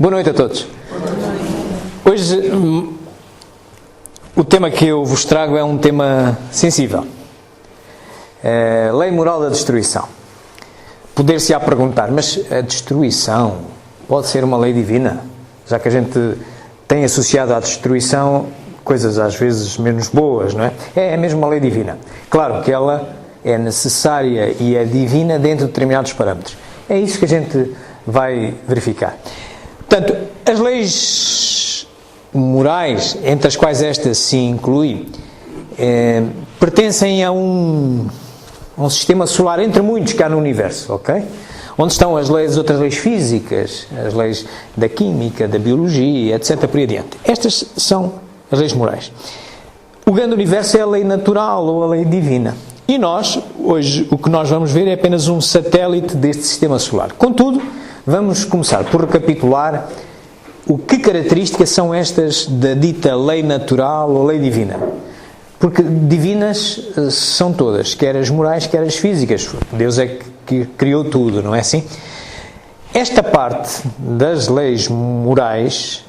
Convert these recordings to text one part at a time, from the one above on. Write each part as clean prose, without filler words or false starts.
Boa noite a todos. Hoje o tema que eu vos trago é um tema sensível. Lei moral da destruição. Poder-se-á perguntar, mas a destruição pode ser uma lei divina? Já que a gente tem associado à destruição coisas às vezes menos boas, não é? É mesmo uma lei divina. Claro que ela é necessária e é divina dentro de determinados parâmetros. É isso que a gente vai verificar. Portanto, as leis morais, entre as quais esta se inclui, pertencem a um sistema solar entre muitos que há no universo, ok? Onde estão as outras leis físicas, as leis da química, da biologia, etc. por aí adiante. Estas são as leis morais. O grande universo é a lei natural ou a lei divina. E nós, hoje, o que nós vamos ver é apenas um satélite deste sistema solar. Contudo, vamos começar por recapitular o que características são estas da dita lei natural ou lei divina. Porque divinas são todas, quer as morais, quer as físicas. Deus é que criou tudo, não é assim? Esta parte das leis morais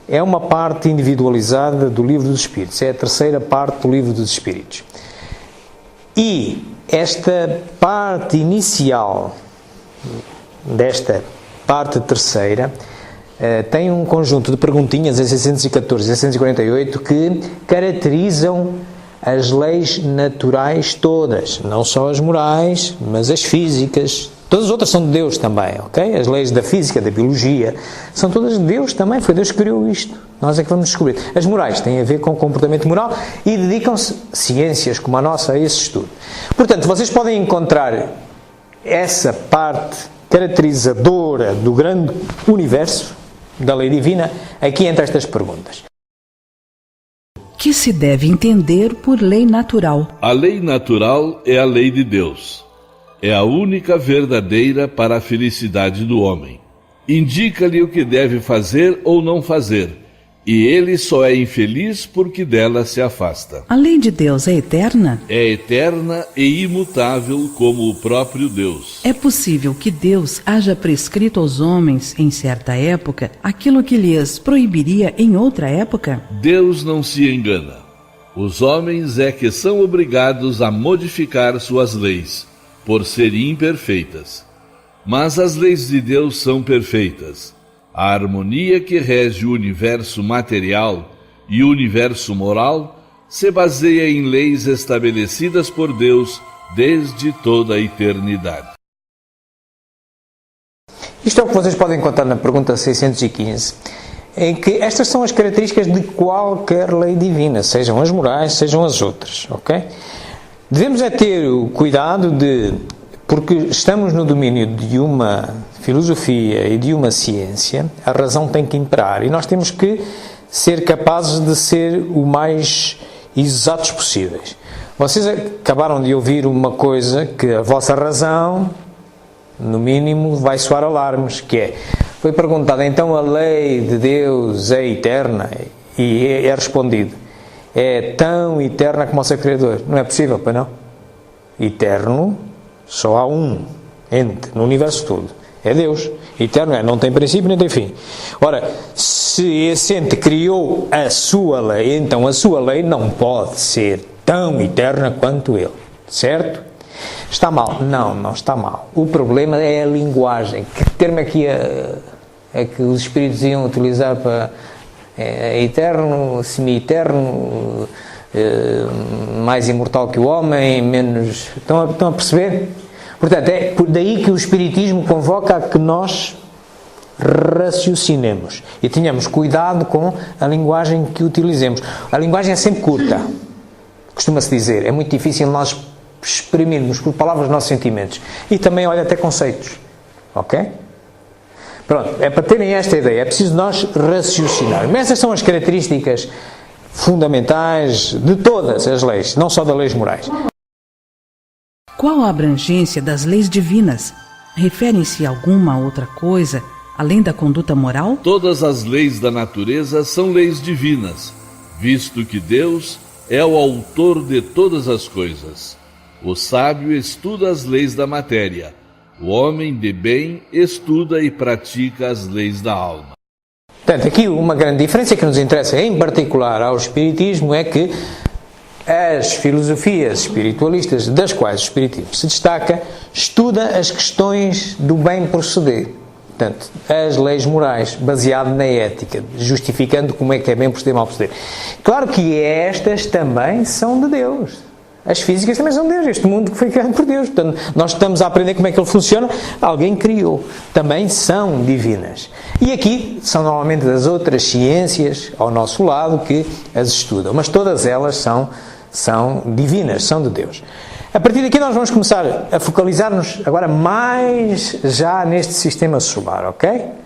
é uma parte individualizada do Livro dos Espíritos. É a terceira parte do Livro dos Espíritos. E esta parte inicial desta parte terceira tem um conjunto de perguntinhas, as 614 e 648, que caracterizam as leis naturais todas, não só as morais, mas as físicas. Todas as outras são de Deus também, ok? As leis da física, da biologia, são todas de Deus também, foi Deus que criou isto. Nós é que vamos descobrir. As morais têm a ver com comportamento moral e dedicam-se ciências como a nossa a esse estudo. Portanto, vocês podem encontrar essa parte caracterizadora do grande universo da lei divina aqui entre estas perguntas. Que se deve entender por lei natural? A lei natural é a lei de Deus. É a única verdadeira para a felicidade do homem. Indica-lhe o que deve fazer ou não fazer, e ele só é infeliz porque dela se afasta. A lei de Deus é eterna? É eterna e imutável como o próprio Deus. É possível que Deus haja prescrito aos homens, em certa época, aquilo que lhes proibiria em outra época? Deus não se engana. Os homens é que são obrigados a modificar suas leis, por serem imperfeitas. Mas as leis de Deus são perfeitas. A harmonia que rege o universo material e o universo moral se baseia em leis estabelecidas por Deus desde toda a eternidade. Isto é o que vocês podem encontrar na pergunta 615, em que estas são as características de qualquer lei divina, sejam as morais, sejam as outras, ok? Devemos é ter o cuidado porque estamos no domínio de uma filosofia e de uma ciência, a razão tem que imperar e nós temos que ser capazes de ser o mais exatos possíveis. Vocês acabaram de ouvir uma coisa que a vossa razão, no mínimo, vai soar alarmes, que foi perguntada, então a lei de Deus é eterna? E é respondido, é tão eterna como o seu Criador. Não é possível, pois não? Eterno, só há um ente no universo todo. É Deus. Eterno não tem princípio nem tem fim. Ora, se esse ente criou a sua lei, então a sua lei não pode ser tão eterna quanto ele. Certo? Está mal? Não, não está mal. O problema é a linguagem. Que termo aqui é que os espíritos iam utilizar para... eterno, semi-eterno, mais imortal que o homem, menos... Estão a perceber? Portanto, é por daí que o Espiritismo convoca a que nós raciocinemos e tenhamos cuidado com a linguagem que utilizemos. A linguagem é sempre curta, costuma-se dizer. É muito difícil nós exprimirmos por palavras os nossos sentimentos. E também, olha, até conceitos. Ok? Pronto, é para terem esta ideia, é preciso nós raciocinar. Mas essas são as características fundamentais de todas as leis, não só das leis morais. Qual a abrangência das leis divinas? Referem-se a alguma outra coisa, além da conduta moral? Todas as leis da natureza são leis divinas, visto que Deus é o autor de todas as coisas. O sábio estuda as leis da matéria. O homem de bem estuda e pratica as leis da alma. Portanto, aqui uma grande diferença que nos interessa em particular ao Espiritismo é que as filosofias espiritualistas das quais o Espiritismo se destaca estuda as questões do bem proceder. Portanto, as leis morais, baseado na ética, justificando como é que é bem proceder, mal proceder. Claro que estas também são de Deus. As físicas também são de Deus. Este mundo que foi criado por Deus. Portanto, nós estamos a aprender como é que ele funciona. Alguém criou. Também são divinas. E aqui são normalmente das outras ciências ao nosso lado que as estudam. Mas todas elas são divinas, são de Deus. A partir daqui nós vamos começar a focalizar-nos agora mais já neste sistema solar, ok?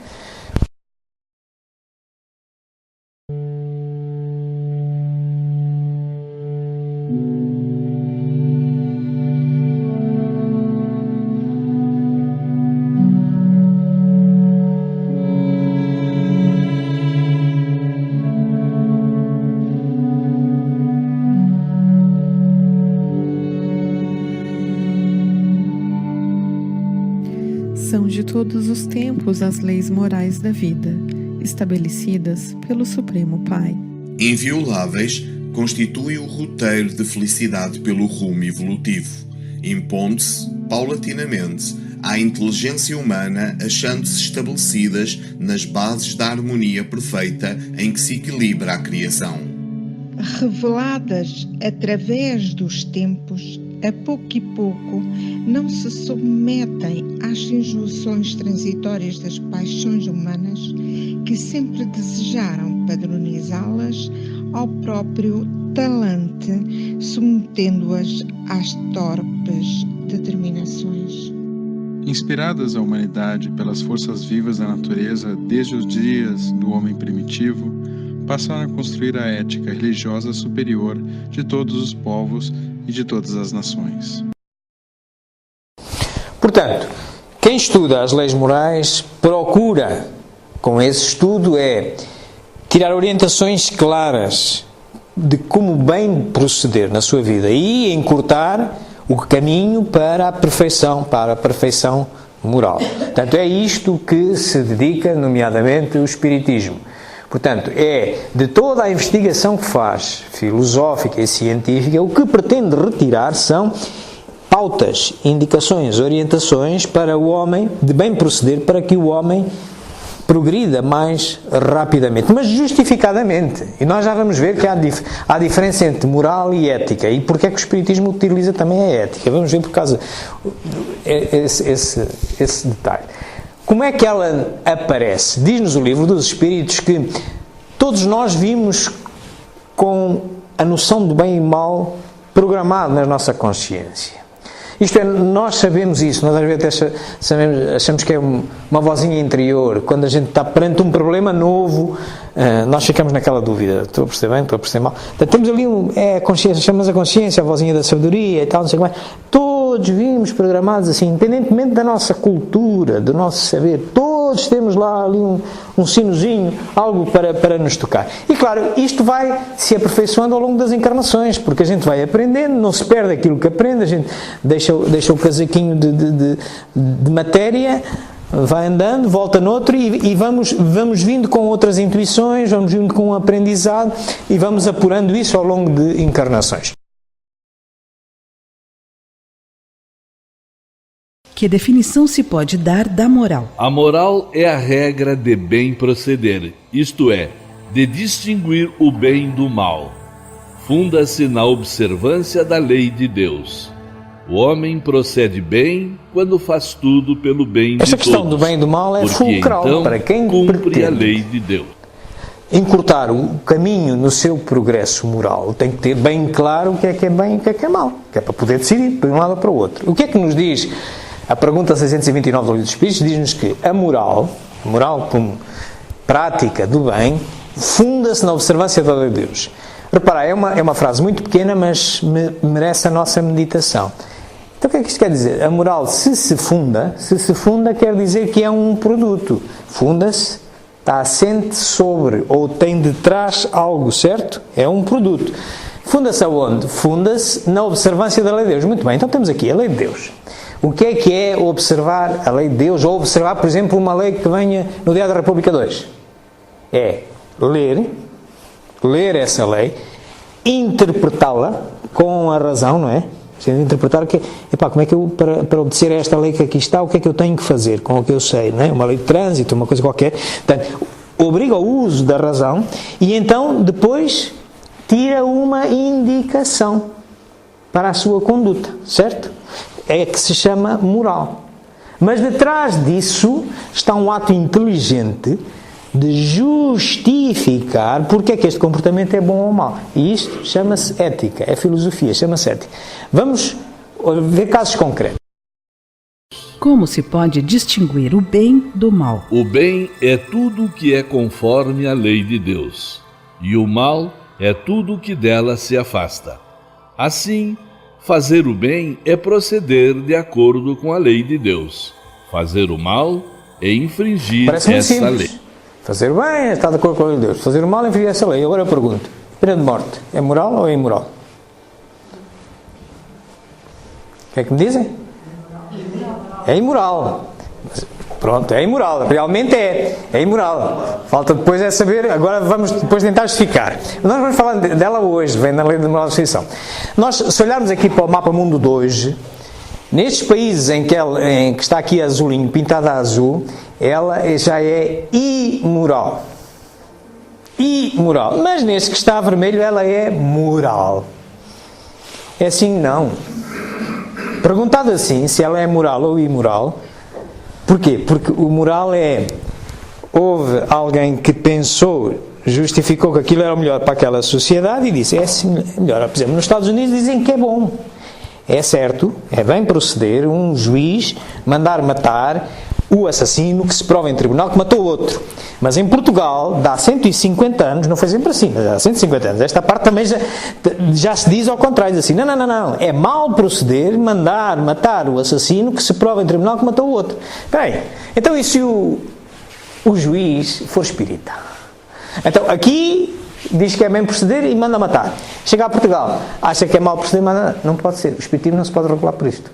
São de todos os tempos as leis morais da vida, estabelecidas pelo Supremo Pai. Invioláveis, constituem o roteiro de felicidade pelo rumo evolutivo, impondo-se, paulatinamente, à inteligência humana, achando-se estabelecidas nas bases da harmonia perfeita em que se equilibra a criação. Reveladas através dos tempos, a pouco e pouco, não se submetem às injunções transitórias das paixões humanas que sempre desejaram padronizá-las ao próprio talante, submetendo-as às torpes determinações. Inspiradas a humanidade pelas forças vivas da natureza desde os dias do homem primitivo, passaram a construir a ética religiosa superior de todos os povos e de todas as nações. Portanto, quem estuda as leis morais procura, com esse estudo, tirar orientações claras de como bem proceder na sua vida e encurtar o caminho para a perfeição moral. Portanto, é isto que se dedica, nomeadamente, o Espiritismo. Portanto, de toda a investigação que faz, filosófica e científica, o que pretende retirar são pautas, indicações, orientações para o homem, de bem proceder, para que o homem progrida mais rapidamente, mas justificadamente. E nós já vamos ver que há diferença entre moral e ética. E porque é que o Espiritismo utiliza também a ética? Vamos ver por causa esse detalhe. Como é que ela aparece? Diz-nos o Livro dos Espíritos que todos nós vimos com a noção do bem e mal programado na nossa consciência. Isto é, nós sabemos isso, nós às vezes até achamos que é uma vozinha interior. Quando a gente está perante um problema novo, nós ficamos naquela dúvida, estou a perceber bem, estou a perceber mal. Então, temos ali a consciência, chamamos a consciência, a vozinha da sabedoria e tal, não sei o que mais. Todos vimos programados assim, independentemente da nossa cultura, do nosso saber, todos temos lá ali um sinozinho, algo para nos tocar. E claro, isto vai se aperfeiçoando ao longo das encarnações, porque a gente vai aprendendo, não se perde aquilo que aprende, a gente deixa o casaquinho de matéria, vai andando, volta noutro e vamos vindo com outras intuições, vamos vindo com um aprendizado e vamos apurando isso ao longo de encarnações. Que definição se pode dar da moral? A moral é a regra de bem proceder, isto é, de distinguir o bem do mal. Funda-se na observância da lei de Deus. O homem procede bem quando faz tudo pelo bem de todos. Esta questão do bem e do mal é fulcral então, para quem cumpre a lei de Deus. Encurtar o caminho no seu progresso moral tem que ter bem claro o que é bem e o que é mal, que é para poder decidir de um lado ou para o outro. O que é que nos diz a pergunta 629 do Livro dos Espíritos? Diz-nos que a moral como prática do bem, funda-se na observância da lei de Deus. Repara, é uma frase muito pequena, mas merece a nossa meditação. Então o que é que isto quer dizer? A moral, se se funda, quer dizer que é um produto. Funda-se, está assente sobre, ou tem de trás algo, certo? É um produto. Funda-se aonde? Funda-se na observância da lei de Deus. Muito bem, então temos aqui a lei de Deus. O que é observar a lei de Deus? Ou observar, por exemplo, uma lei que venha no Diário da República 2. é ler essa lei, interpretá-la com a razão, não é? Interpretar que, como é que eu, para obedecer a esta lei que aqui está, o que é que eu tenho que fazer com o que eu sei, não é? Uma lei de trânsito, uma coisa qualquer. Portanto, obriga ao uso da razão e então depois tira uma indicação para a sua conduta, certo? É que se chama moral. Mas detrás disso está um ato inteligente de justificar porque é que este comportamento é bom ou mau. E isto chama-se ética, é filosofia, chama-se ética. Vamos ver casos concretos. Como se pode distinguir o bem do mal? O bem é tudo que é conforme à lei de Deus, e o mal é tudo que dela se afasta. Assim, fazer o bem é proceder de acordo com a lei de Deus. Fazer o mal é infringir essa lei. Fazer o bem está de acordo com a lei de Deus. Fazer o mal é infringir essa lei. Agora eu pergunto, pena de morte é moral ou é imoral? O que é que me dizem? É imoral. Pronto, é imoral. Realmente é imoral. Falta depois é saber, agora vamos depois tentar justificar. Nós vamos falar dela hoje, vem na lei de moral de justiça. Nós, se olharmos aqui para o mapa mundo de hoje, nestes países em que está aqui azulinho, pintada a azul, ela já é imoral. Imoral. Mas neste que está vermelho, ela é moral. É assim, não. Perguntado assim, se ela é moral ou imoral, porquê? Porque o moral houve alguém que pensou, justificou que aquilo era o melhor para aquela sociedade e disse, é assim melhor. Por exemplo, nos Estados Unidos dizem que é bom. É certo, é bem proceder um juiz mandar matar o assassino que se prova em tribunal que matou outro. Mas em Portugal, há 150 anos, não foi sempre assim, mas há 150 anos, esta parte também já se diz ao contrário, diz assim, não, é mal proceder mandar matar o assassino que se prova em tribunal que matou o outro. Espera aí, então e se o juiz for espírita? Então aqui diz que é bem proceder e manda matar. Chega a Portugal, acha que é mal proceder, manda, não pode ser, o espiritismo não se pode regular por isto.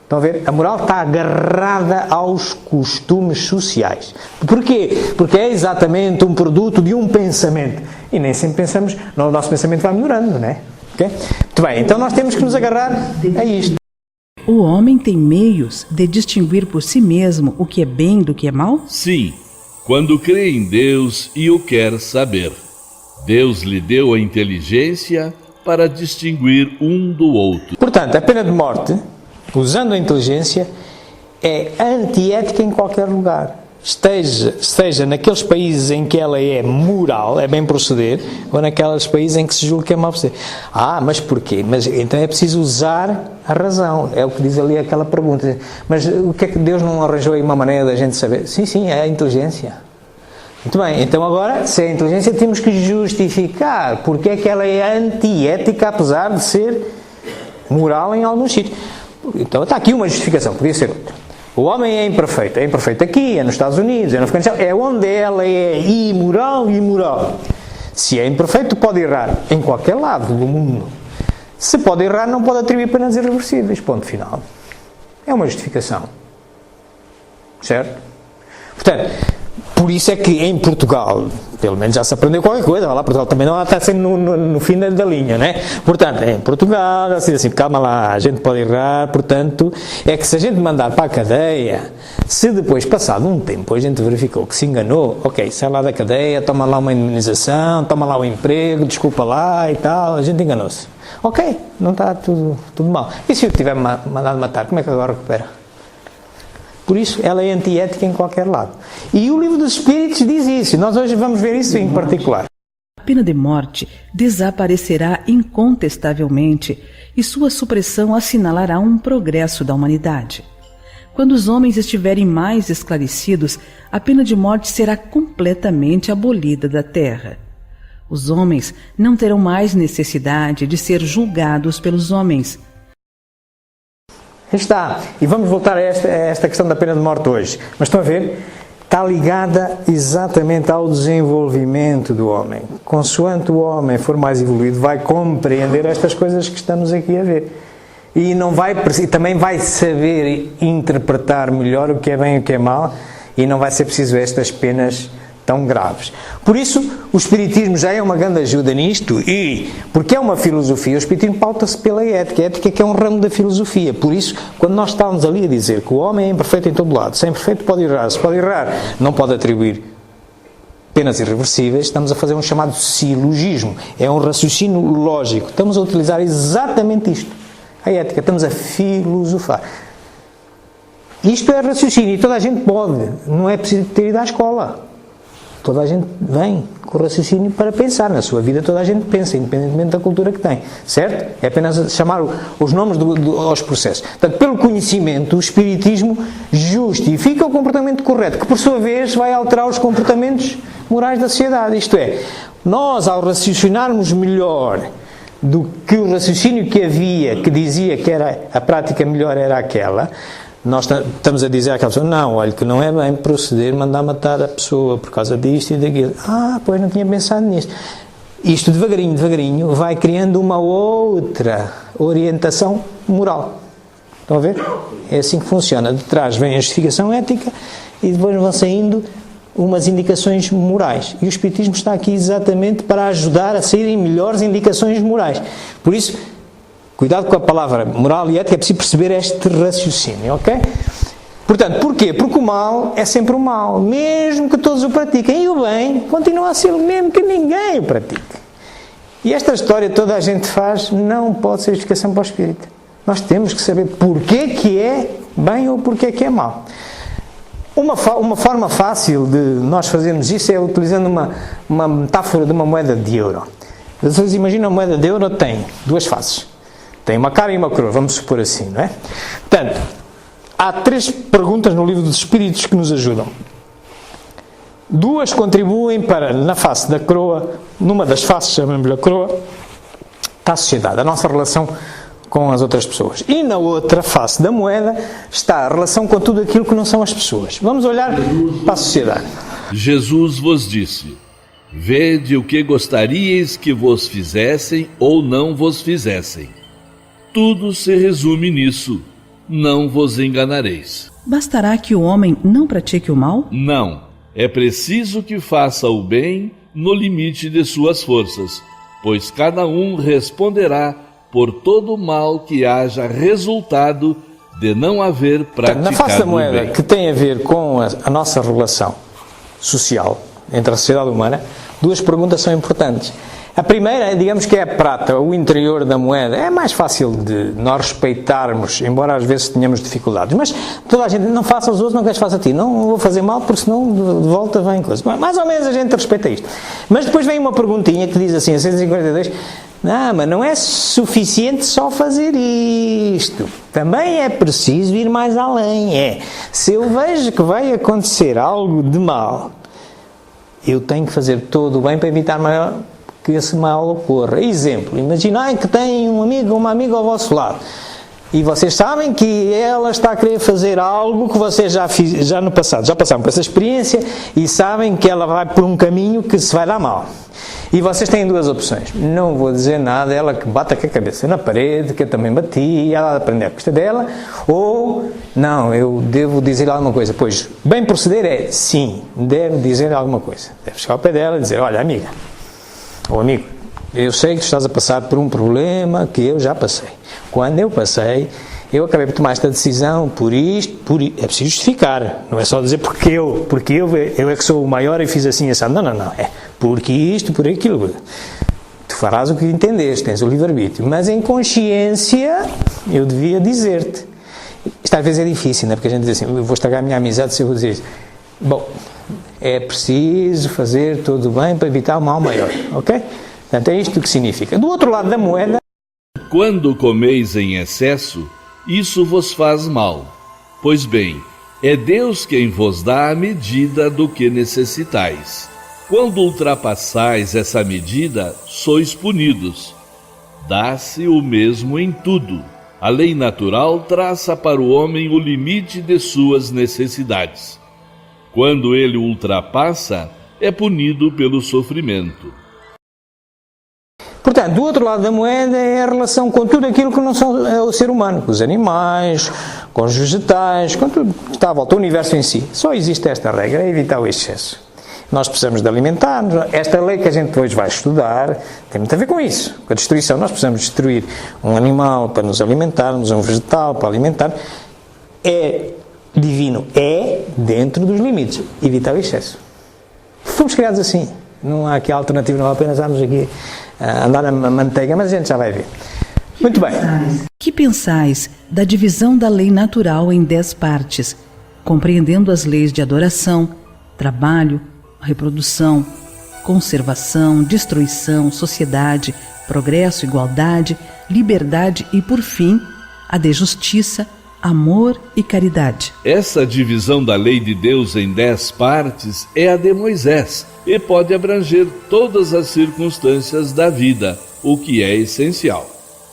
Estão a ver? A moral está agarrada aos costumes sociais. Porquê? Porque é exatamente um produto de um pensamento. E nem sempre pensamos, o nosso pensamento vai melhorando, não é? Okay? Muito bem, então nós temos que nos agarrar a isto. O homem tem meios de distinguir por si mesmo o que é bem do que é mal? Sim, quando crê em Deus e o quer saber. Deus lhe deu a inteligência para distinguir um do outro. Portanto, a pena de morte, usando a inteligência, é antiética em qualquer lugar. Seja naqueles países em que ela é moral, é bem proceder, ou naqueles países em que se julga que é mal proceder. Mas porquê? Mas então é preciso usar a razão. É o que diz ali aquela pergunta. Mas o que é que Deus não arranjou aí uma maneira da gente saber? Sim, é a inteligência. Muito bem, então agora, se é a inteligência, temos que justificar porque é que ela é antiética, apesar de ser moral em alguns sítios. Então está aqui uma justificação, podia ser outra. O homem é imperfeito aqui, é nos Estados Unidos, é no Afeganistão, é onde ela é imoral. Se é imperfeito, pode errar em qualquer lado do mundo. Se pode errar, não pode atribuir penas irreversíveis, ponto final. É uma justificação. Certo? Portanto, por isso é que em Portugal, pelo menos já se aprendeu qualquer coisa, lá Portugal também não está sempre no fim da linha, né? Portanto, em Portugal, já se diz assim, calma lá, a gente pode errar, portanto, é que se a gente mandar para a cadeia, se depois, passado um tempo, a gente verificou que se enganou, ok, sai lá da cadeia, toma lá uma indemnização, toma lá o emprego, desculpa lá e tal, a gente enganou-se. Ok, não está tudo mal. E se eu tiver mandado matar, como é que agora recupera? Por isso, ela é antiética em qualquer lado. E o Livro dos Espíritos diz isso. Nós hoje vamos ver isso em particular. A pena de morte desaparecerá incontestavelmente e sua supressão assinalará um progresso da humanidade. Quando os homens estiverem mais esclarecidos, a pena de morte será completamente abolida da terra. Os homens não terão mais necessidade de ser julgados pelos homens. Está. E vamos voltar a esta questão da pena de morte hoje. Mas estão a ver? Está ligada exatamente ao desenvolvimento do homem. Consoante o homem for mais evoluído, vai compreender estas coisas que estamos aqui a ver. E também vai saber interpretar melhor o que é bem e o que é mal, e não vai ser preciso estas penas tão graves. Por isso, o Espiritismo já é uma grande ajuda nisto e, porque é uma filosofia, o Espiritismo pauta-se pela ética. A ética que é um ramo da filosofia. Por isso, quando nós estamos ali a dizer que o homem é imperfeito em todo lado, se é imperfeito pode errar, se pode errar, não pode atribuir penas irreversíveis, estamos a fazer um chamado silogismo. É um raciocínio lógico. Estamos a utilizar exatamente isto. A ética, estamos a filosofar. Isto é raciocínio e toda a gente pode. Não é preciso ter ido à escola. Toda a gente vem com o raciocínio para pensar. Na sua vida toda a gente pensa, independentemente da cultura que tem. Certo? É apenas chamar os nomes aos processos. Portanto, pelo conhecimento, o Espiritismo justifica o comportamento correto, que por sua vez vai alterar os comportamentos morais da sociedade. Isto é, nós ao raciocinarmos melhor do que o raciocínio que havia, que dizia que era a prática melhor era aquela, nós estamos a dizer àquela pessoa, não, olha, que não é bem proceder, mandar matar a pessoa por causa disto e daquilo. Ah, pois não tinha pensado nisto. Isto devagarinho, vai criando uma outra orientação moral. Estão a ver? É assim que funciona. De trás vem a justificação ética e depois vão saindo umas indicações morais. E o Espiritismo está aqui exatamente para ajudar a saírem melhores indicações morais. Por isso, cuidado com a palavra moral e ética, é preciso perceber este raciocínio, ok? Portanto, porquê? Porque o mal é sempre o mal, mesmo que todos o pratiquem. E o bem continua a ser o mesmo que ninguém o pratique. E esta história toda a gente faz, não pode ser justificação para o espírito. Nós temos que saber porquê que é bem ou porquê que é mal. Uma forma fácil de nós fazermos isso é utilizando uma metáfora de uma moeda de euro. Vocês imaginam, a moeda de euro tem duas faces. Tem uma cara e uma coroa, vamos supor assim, não é? Portanto, há 3 perguntas no livro dos Espíritos que nos ajudam. 2 contribuem para, na face da coroa, numa das faces, chamamos-lhe a coroa, está a sociedade, a nossa relação com as outras pessoas. E na outra face da moeda está a relação com tudo aquilo que não são as pessoas. Vamos olhar para a sociedade. Jesus vos disse: vede o que gostaríeis que vos fizessem ou não vos fizessem. Tudo se resume nisso: não vos enganareis. Bastará que o homem não pratique o mal? Não. É preciso que faça o bem no limite de suas forças, pois cada um responderá por todo o mal que haja resultado de não haver praticado na face da moeda, bem. que tem a ver com a nossa relação social entre a sociedade humana, 2 perguntas são importantes. A primeira, digamos que é a prata, o interior da moeda. É mais fácil de nós respeitarmos, embora às vezes tenhamos dificuldades. Mas toda a gente, não faça aos outros, não queres faça a ti. Não vou fazer mal, porque senão de volta vem coisa. Mais ou menos a gente respeita isto. Mas depois vem uma perguntinha que diz assim, a 152, não, mas não é suficiente só fazer isto. Também é preciso ir mais além. Se eu vejo que vai acontecer algo de mal, eu tenho que fazer todo o bem para evitar maior que esse mal ocorra. Exemplo, imaginai que tem um amigo ou uma amiga ao vosso lado e vocês sabem que ela está a querer fazer algo que vocês já no passado, já passaram por essa experiência e sabem que ela vai por um caminho que se vai dar mal. E vocês têm 2 opções. Não vou dizer nada, ela que bata com a cabeça na parede, que eu também bati, e ela aprender a custa dela, ou, não, eu devo dizer alguma coisa. Pois, bem proceder é, sim, deve dizer alguma coisa. Deve chegar ao pé dela e dizer, olha, amiga, ou amigo, eu sei que tu estás a passar por um problema que eu já passei. Quando eu passei, eu acabei por tomar esta decisão por isto, é preciso justificar, não é só dizer porque eu é que sou o maior e fiz assim, assim. Não, é porque isto, por aquilo. Tu farás o que entendeste, tens o livre-arbítrio, mas em consciência eu devia dizer-te. Isto às vezes é difícil, não é? Porque a gente diz assim, eu vou estragar a minha amizade se eu vou dizer isso. Bom, é preciso fazer todo o bem para evitar o mal maior, ok? Portanto, é isto que significa. Do outro lado da moeda... Quando comeis em excesso, isso vos faz mal. Pois bem, é Deus quem vos dá a medida do que necessitais. Quando ultrapassais essa medida, sois punidos. Dá-se o mesmo em tudo. A lei natural traça para o homem o limite de suas necessidades. Quando ele ultrapassa, é punido pelo sofrimento. Portanto, do outro lado da moeda é a relação com tudo aquilo que não são o ser humano, com os animais, com os vegetais, com tudo que está à volta, o universo em si. Só existe esta regra, é evitar o excesso. nós precisamos de alimentar-nos. Esta lei que a gente hoje vai estudar tem muito a ver com isso, com a destruição. Nós precisamos destruir um animal para nos alimentarmos, um vegetal para alimentar. É divino, é dentro dos limites, evitar o excesso. Fomos criados assim. Não há aqui alternativa, não apenas vamos aqui andar na manteiga, mas a gente já vai ver. Muito bem. Que pensais da divisão da lei natural em 10 partes, compreendendo as leis de adoração, trabalho, reprodução, conservação, destruição, sociedade, progresso, igualdade, liberdade e, por fim, a de justiça, amor e caridade? Essa divisão da lei de Deus em 10 partes é a de Moisés e pode abranger todas as circunstâncias da vida, o que é essencial.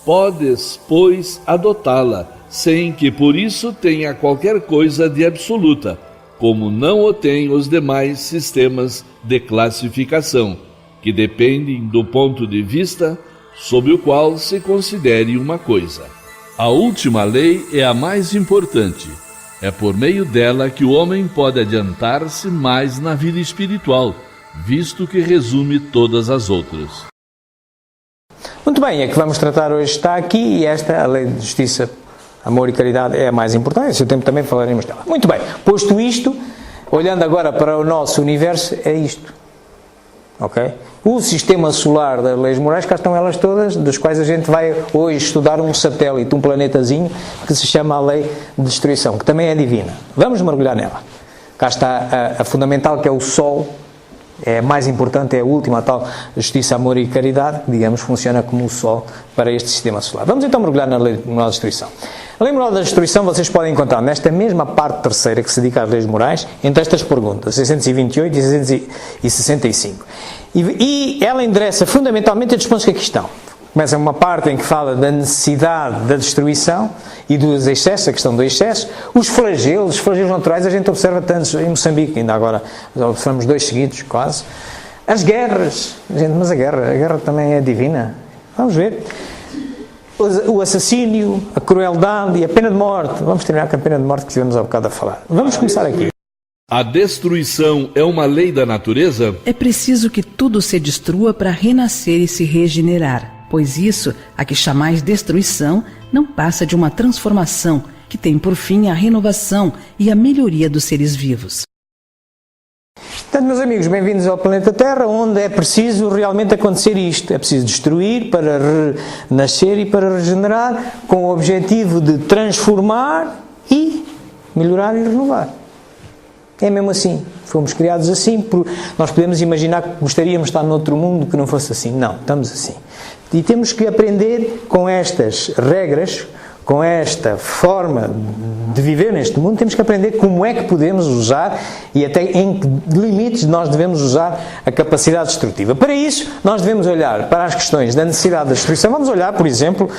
Podes, pois, adotá-la, sem que por isso tenha qualquer coisa de absoluta, como não o têm os demais sistemas de classificação, que dependem do ponto de vista sob o qual se considere uma coisa. A última lei é a mais importante. É por meio dela que o homem pode adiantar-se mais na vida espiritual, visto que resume todas as outras. Muito bem, a que vamos tratar hoje está aqui e esta, a lei de justiça, amor e caridade, é a mais importante. Esse tempo também falaremos dela. Muito bem, posto isto, olhando agora para o nosso universo, é isto. Ok? O sistema solar das leis morais, cá estão elas todas, das quais a gente vai hoje estudar um satélite, um planetazinho, que se chama a lei de destruição, que também é divina. Vamos mergulhar nela. Cá está a fundamental, que é o Sol. É a mais importante, é a última, a tal justiça, amor e caridade, digamos, funciona como o Sol para este sistema solar. Vamos então mergulhar na lei moral da destruição. A lei moral da destruição vocês podem encontrar nesta mesma parte terceira que se dedica às leis morais, entre estas perguntas, 628 e 665. E ela endereça fundamentalmente estes pontos que aqui estão. Começa uma parte em que fala da necessidade da destruição e dos excessos, a questão do excesso. Os flagelos naturais, a gente observa tantos em Moçambique, ainda agora observamos 2 seguidos, quase. As guerras, mas a guerra também é divina. Vamos ver. O assassínio, a crueldade e a pena de morte. Vamos terminar com a pena de morte que tivemos há bocado a falar. Vamos começar aqui. A destruição é uma lei da natureza? É preciso que tudo se destrua para renascer e se regenerar. Pois isso, a que chamais destruição, não passa de uma transformação que tem por fim a renovação e a melhoria dos seres vivos. Portanto, meus amigos, bem-vindos ao planeta Terra, onde é preciso realmente acontecer isto. É preciso destruir para renascer e para regenerar, com o objetivo de transformar e melhorar e renovar. É mesmo assim. Fomos criados assim. Nós podemos imaginar que gostaríamos de estar noutro mundo que não fosse assim. Não, estamos assim. E temos que aprender com estas regras, com esta forma de viver neste mundo, temos que aprender como é que podemos usar e até em que limites nós devemos usar a capacidade destrutiva. Para isso, nós devemos olhar para as questões da necessidade da destruição. Vamos olhar, por exemplo,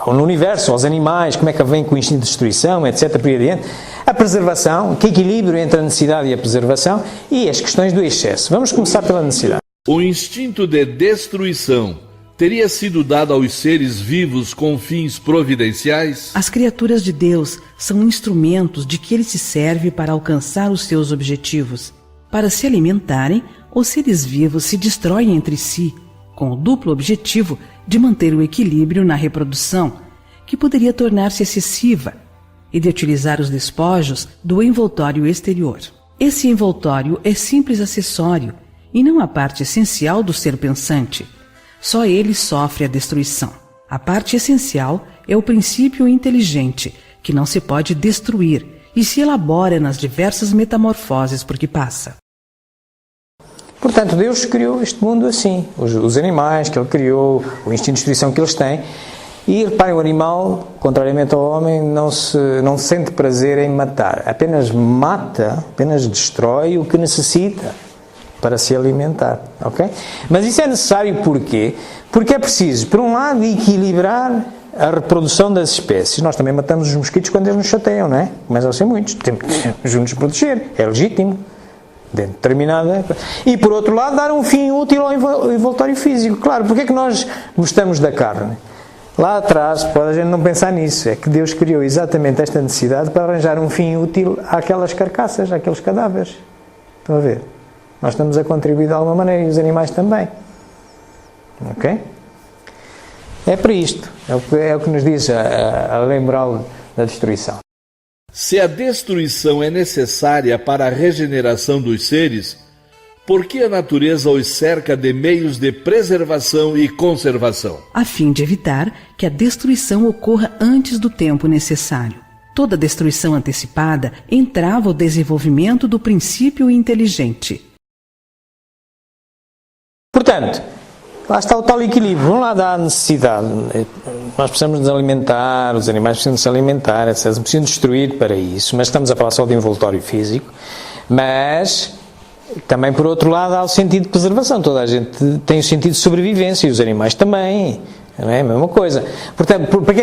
no universo, aos animais, como é que vem com o instinto de destruição, etc. Por aí adiante. A preservação, que equilíbrio entre a necessidade e a preservação, e as questões do excesso. Vamos começar pela necessidade. O instinto de destruição teria sido dado aos seres vivos com fins providenciais? As criaturas de Deus são instrumentos de que ele se serve para alcançar os seus objetivos. Para se alimentarem, os seres vivos se destroem entre si, com o duplo objetivo de manter o equilíbrio na reprodução, que poderia tornar-se excessiva, e de utilizar os despojos do envoltório exterior. Esse envoltório é simples acessório e não a parte essencial do ser pensante. Só ele sofre a destruição. A parte essencial é o princípio inteligente, que não se pode destruir e se elabora nas diversas metamorfoses por que passa. Portanto, Deus criou este mundo assim. Os animais que Ele criou, o instinto de destruição que eles têm. E reparem, o animal, contrariamente ao homem, não sente prazer em matar. Apenas mata, apenas destrói o que necessita para se alimentar, ok? Mas isso é necessário porquê? Porque é preciso, por um lado, equilibrar a reprodução das espécies. Nós também matamos os mosquitos quando eles nos chateiam, não é? Começam a ser muitos. Temos que nos proteger. É legítimo. Dentro de determinada... E, por outro lado, dar um fim útil ao envoltório físico. Claro, porque é que nós gostamos da carne? Lá atrás, pode a gente não pensar nisso, é que Deus criou exatamente esta necessidade para arranjar um fim útil àquelas carcaças, àqueles cadáveres. Estão a ver? Nós estamos a contribuir de alguma maneira e os animais também. Ok? É para isto. É o que nos diz a lei moral da destruição. Se a destruição é necessária para a regeneração dos seres, por que a natureza os cerca de meios de preservação e conservação? A fim de evitar que a destruição ocorra antes do tempo necessário. Toda destruição antecipada entrava o desenvolvimento do princípio inteligente. Portanto, lá está o tal equilíbrio. Vamos lá dar a necessidade. Nós precisamos nos alimentar, os animais precisam se alimentar, etc. Precisam destruir para isso, mas estamos a falar só de envoltório físico. Mas também, por outro lado, há o sentido de preservação. Toda a gente tem o sentido de sobrevivência e os animais também. Não é a mesma coisa. Portanto, para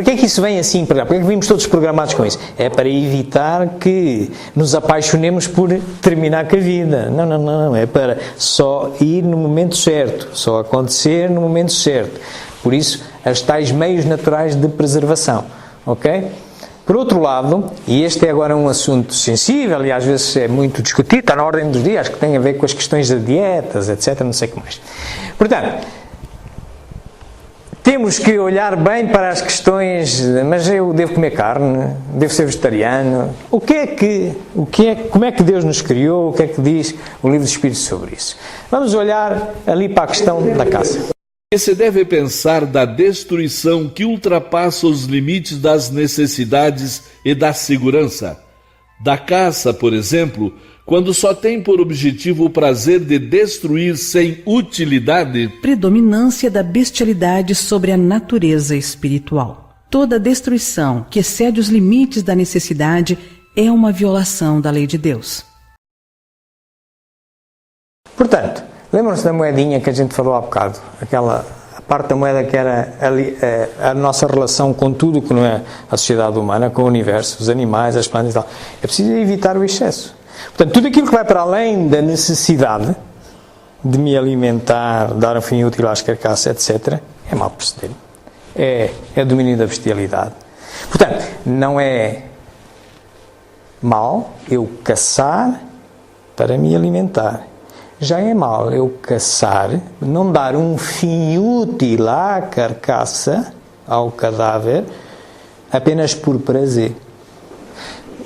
que é que isso vem assim? Para que é que vimos todos programados com isso? É para evitar que nos apaixonemos por terminar com a vida. Não. É para só ir no momento certo. Só acontecer no momento certo. Por isso, as tais meios naturais de preservação. Ok? Por outro lado, e este é agora um assunto sensível e às vezes é muito discutido, está na ordem dos dias, que tem a ver com as questões das dietas, etc. Não sei o que mais. Portanto, temos que olhar bem para as questões, mas eu devo comer carne, devo ser vegetariano. Como é que Deus nos criou? O que é que diz o livro dos Espíritos sobre isso? Vamos olhar ali para a questão da caça. Se deve pensar da destruição que ultrapassa os limites das necessidades e da segurança. Da caça, por exemplo, quando só tem por objetivo o prazer de destruir sem utilidade. Predominância da bestialidade sobre a natureza espiritual. Toda destruição que excede os limites da necessidade é uma violação da lei de Deus. Portanto, lembram-se da moedinha que a gente falou há bocado? A parte da moeda que era a nossa relação com tudo que não é a sociedade humana, com o universo, os animais, as plantas e tal. É preciso evitar o excesso. Portanto, tudo aquilo que vai para além da necessidade de me alimentar, dar um fim útil às carcaças, etc., é mau proceder. É domínio da bestialidade. Portanto, não é mal eu caçar para me alimentar. Já é mal eu caçar, não dar um fim útil à carcaça, ao cadáver, apenas por prazer.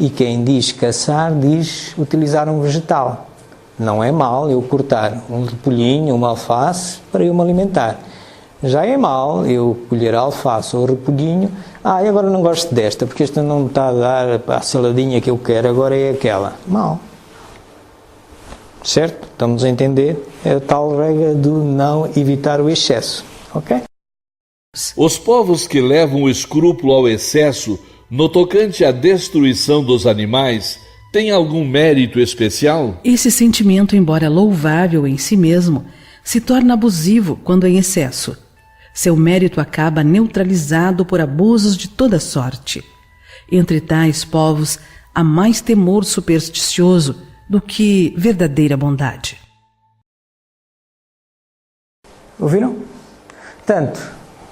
E quem diz caçar, diz utilizar um vegetal. Não é mal eu cortar um repolhinho, uma alface, para eu me alimentar. Já é mal eu colher a alface ou o repolhinho, e agora não gosto desta, porque esta não me está a dar a saladinha que eu quero, agora é aquela. Mal. Certo? Estamos a entender? É a tal regra do não evitar o excesso. Ok? Os povos que levam o escrúpulo ao excesso no tocante à destruição dos animais têm algum mérito especial? Esse sentimento, embora louvável em si mesmo, se torna abusivo quando em excesso. Seu mérito acaba neutralizado por abusos de toda sorte. Entre tais povos, há mais temor supersticioso do que verdadeira bondade. Ouviram? Portanto,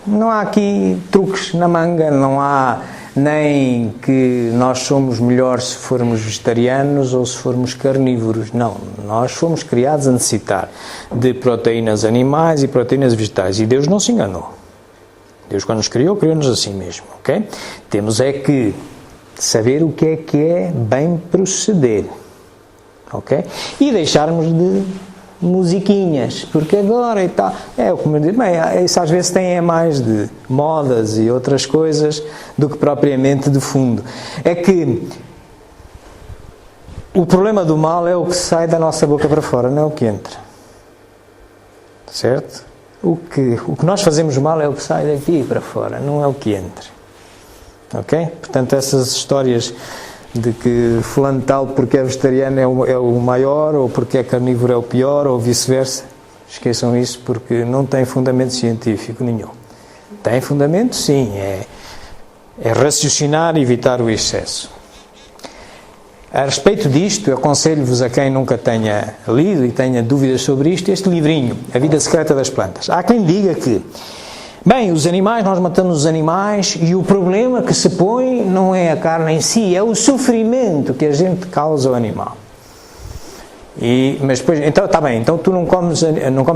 não há aqui truques na manga, não há nem que nós somos melhores se formos vegetarianos ou se formos carnívoros. Não, nós fomos criados a necessitar de proteínas animais e proteínas vegetais. E Deus não se enganou. Deus, quando nos criou, criou-nos assim mesmo, ok? Temos é que saber o que é bem proceder. Ok? E deixarmos de musiquinhas, porque agora e tal, como eu digo, isso às vezes tem mais de modas e outras coisas do que propriamente de fundo. É que o problema do mal é o que sai da nossa boca para fora, não é o que entra. Certo? O que nós fazemos mal é o que sai daqui para fora, não é o que entra. Ok? Portanto, essas histórias de que fulano tal porque é vegetariano é o maior, ou porque é carnívoro é o pior, ou vice-versa. Esqueçam isso, porque não tem fundamento científico nenhum. Tem fundamento, sim, é raciocinar e evitar o excesso. A respeito disto, eu aconselho-vos a quem nunca tenha lido e tenha dúvidas sobre isto, este livrinho, A Vida Secreta das Plantas. Há quem diga que os animais, nós matamos os animais e o problema que se põe não é a carne em si, é o sofrimento que a gente causa ao animal. Mas depois, então está bem, então tu não comes